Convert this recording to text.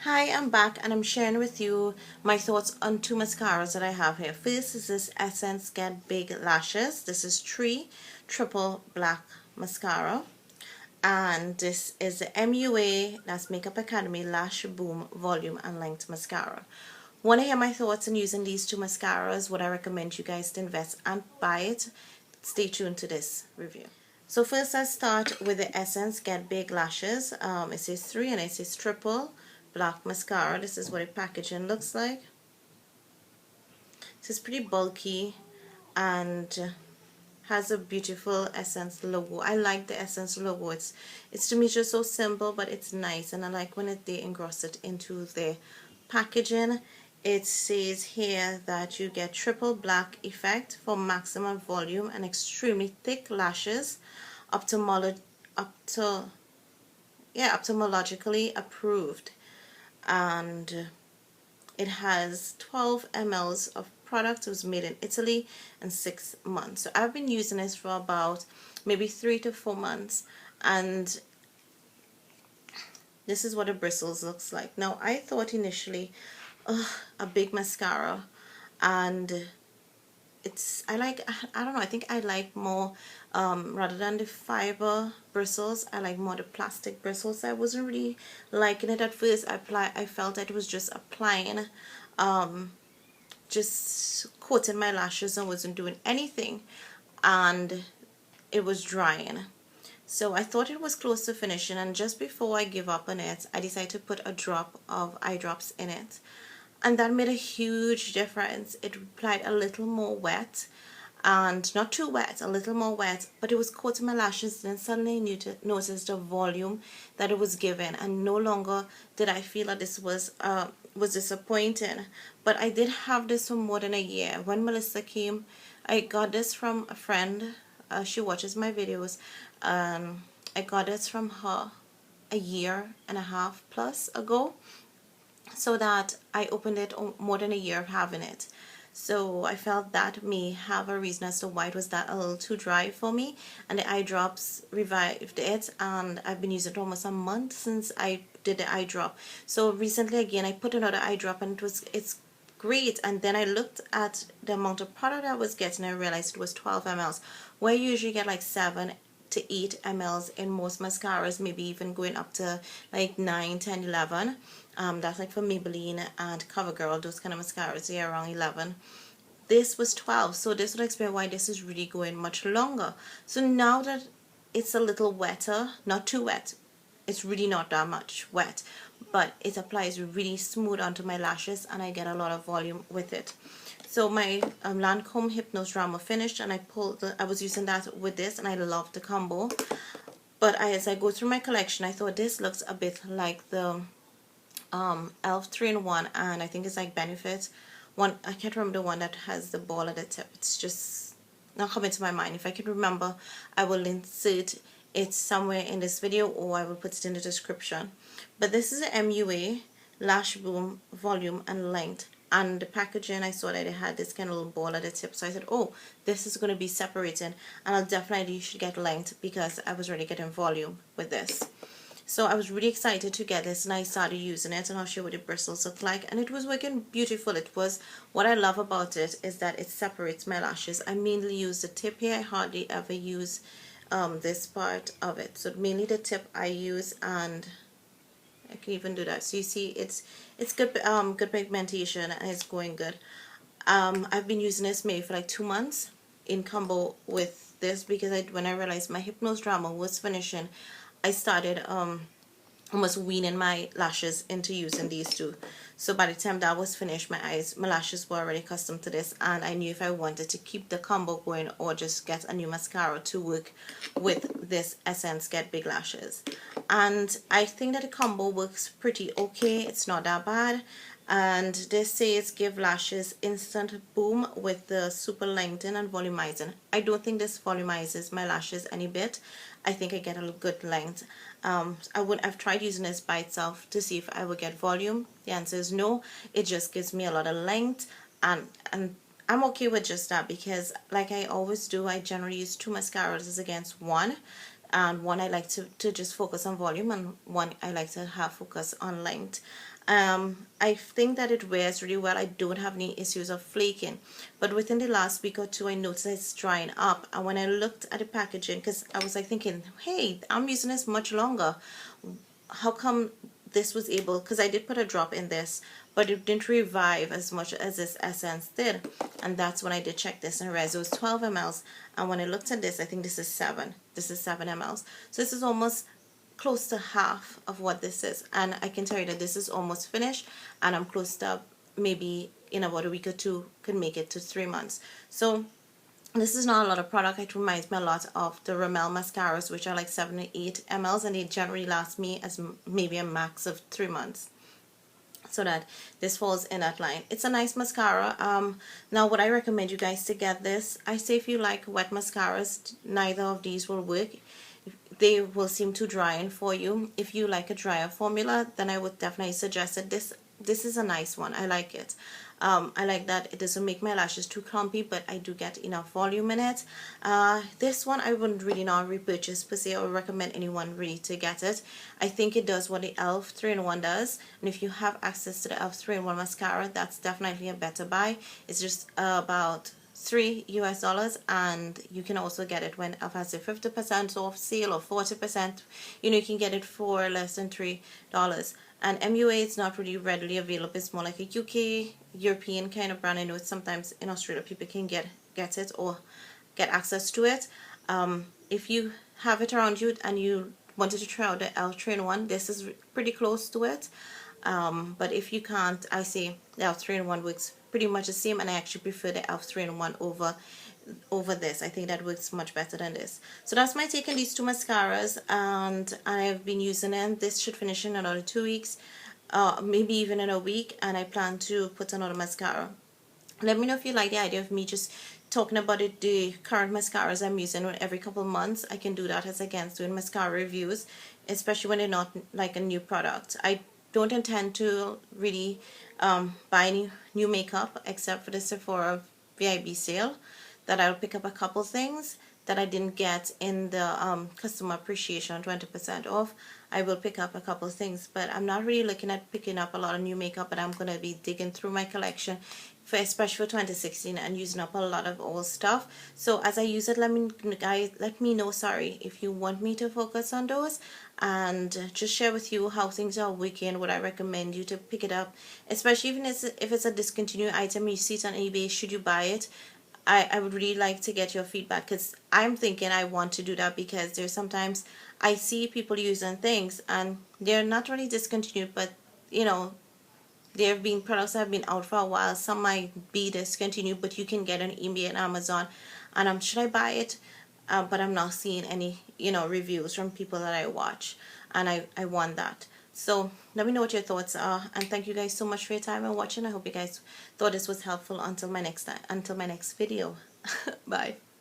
Hi, I'm back and I'm sharing with you my thoughts on two mascaras that I have here. First is this Essence Get Big Lashes. This is Triple Black Mascara. And this is the MUA, that's Makeup Academy Lash Boom Volume and Length Mascara. Want to hear my thoughts on using these two mascaras? Would I recommend you guys to invest and buy it? Stay tuned to this review. So first I start with the Essence Get Big Lashes. It says 3 and it says Triple Black Mascara. This is what the packaging looks like. This is pretty bulky and has a beautiful Essence logo. I like the Essence logo. It's to me just so simple, but it's nice, and I like when they engross it into the packaging. It says here that you get triple black effect for maximum volume and extremely thick lashes, ophthalmologically approved, and it has 12 ml of product. It was made in Italy in 6 months. So I've been using this for about maybe 3 to 4 months, and this is what the bristles looks like. Now I thought initially a big mascara, and I don't know, I think I like more rather than the fiber bristles, I like more the plastic bristles. I wasn't really liking it at first. I felt that it was just applying just coating my lashes and wasn't doing anything, and it was drying. So I thought it was close to finishing, and just before I give up on it, I decided to put a drop of eye drops in it, and that made a huge difference. It applied a little more wet, and not too wet, a little more wet, but it was coating my lashes. Then suddenly noticed the volume that it was giving, and no longer did I feel that this was disappointing. But I did have this for more than a year. When Melissa came, I got this from a friend. She watches my videos. I got this from her a year and a half plus ago, so that I opened it more than a year of having it. So I felt that may have a reason as to why it was that a little too dry for me, and the eye drops revived it, and I've been using it almost a month since I did the eye drop. So recently again I put another eye drop, and it's great. And then I looked at the amount of product I was getting, and I realized it was 12 ml, where you usually get like 7 to 8 ml in most mascaras, maybe even going up to like 9, 10, 11. That's like for Maybelline and CoverGirl, those kind of mascaras, they are around 11. This was 12, so this would explain why this is really going much longer. So now that it's a little wetter, not too wet, it's really not that much wet, but it applies really smooth onto my lashes, and I get a lot of volume with it. So my Lancome Hypnose Drama finished, and I was using that with this, and I love the combo. But as I go through my collection, I thought this looks a bit like the Elf 3-in-1, and I think it's like Benefit one. I can't remember the one that has the ball at the tip. It's just not coming to my mind. If I can remember, I will insert it somewhere in this video, or I will put it in the description. But this is a MUA Lash Boom Volume and Length, and the packaging, I saw that it had this kind of little ball at the tip, so I said, oh, this is going to be separating, and I'll definitely should get length because I was really getting volume with this. So I was really excited to get this, and I started using it, and I'll show you what the bristles look like, and it was working beautiful. It was, what I love about it is that it separates my lashes. I mainly use the tip here. I hardly ever use this part of it. So mainly the tip I use, and I can even do that. So you see, it's good good pigmentation, and it's going good. I've been using this maybe for like 2 months in combo with this, because when I realized my Hypnose Drama was finishing, I started almost weaning my lashes into using these two. So by the time that was finished, my lashes were already accustomed to this, and I knew if I wanted to keep the combo going or just get a new mascara to work with this Essence Get Big Lashes. And I think that the combo works pretty okay. It's not that bad. And this says give lashes instant boom with the super lengthen and volumizing. I don't think this volumizes my lashes any bit. I think I get a good length. I've tried using this by itself to see if I would get volume. The answer is no. It just gives me a lot of length, and I'm okay with just that, because like I always do, I generally use 2 mascaras against 1. and one I like to just focus on volume, and one I like to have focus on length. I think that it wears really well. I don't have any issues of flaking, but within the last week or two I noticed it's drying up. And when I looked at the packaging, because I was like thinking, hey, I'm using this much longer, how come this was able, because I did put a drop in this, but it didn't revive as much as this essence did. And that's when I did check this, and it was 12 mls, and when I looked at this, I think this is 7 mls. So this is almost close to half of what this is, and I can tell you that this is almost finished, and I'm close to maybe in about a week or two could make it to 3 months. So this is not a lot of product. It reminds me a lot of the Rimmel mascaras, which are like 7 to 8 mls, and they generally last me as maybe a max of 3 months. So that this falls in that line. It's a nice mascara. Now would I recommend you guys to get this? I say if you like wet mascaras, neither of these will work. They will seem too drying for you. If you like a drier formula, then I would definitely suggest it. This is a nice one. I like it. I like that it doesn't make my lashes too clumpy, but I do get enough volume in it. This one I wouldn't really not repurchase per se, or recommend anyone really to get it. I think it does what the e.l.f. 3-in-1 does, and if you have access to the e.l.f. 3-in-1 mascara, that's definitely a better buy. It's just about $3 US, and you can also get it when it has a 50% off sale or 40%. You can get it for less than $3. And MUA is not really readily available. It's more like a UK European kind of brand. I know it's sometimes in Australia people can get it or get access to it. If you have it around you and you wanted to try out the e.l.f. 3-in-1, this is pretty close to it. But if you can't, I say the e.l.f. 3-in-1 works pretty much the same, and I actually prefer the e.l.f. 3-in-1 over this. I think that works much better than this. So that's my take on these two mascaras, and I've been using them. This should finish in another 2 weeks, maybe even in a week, and I plan to put another mascara. Let me know if you like the idea of me just talking about the current mascaras I'm using every couple months. I can do that as against doing mascara reviews, especially when they're not like a new product. I don't intend to really buy any new makeup except for the Sephora VIB sale, that I'll pick up a couple things that I didn't get in the customer appreciation 20% off. I will pick up a couple things, but I'm not really looking at picking up a lot of new makeup, but I'm going to be digging through my collection, especially for 2016, and using up a lot of old stuff. So as I use it, let me know, sorry, if you want me to focus on those, and just share with you how things are working. Would I recommend you to pick it up, especially even if it's a discontinued item, you see it on eBay, should you buy it? I would really like to get your feedback, because I'm thinking I want to do that, because there's sometimes I see people using things and they're not really discontinued, but there have been products that have been out for a while. Some might be discontinued, but you can get on eBay and Amazon, and should I buy it? But I'm not seeing any reviews from people that I watch, and I want that. So let me know what your thoughts are, and thank you guys so much for your time and watching. I hope you guys thought this was helpful. Until my next video. Bye.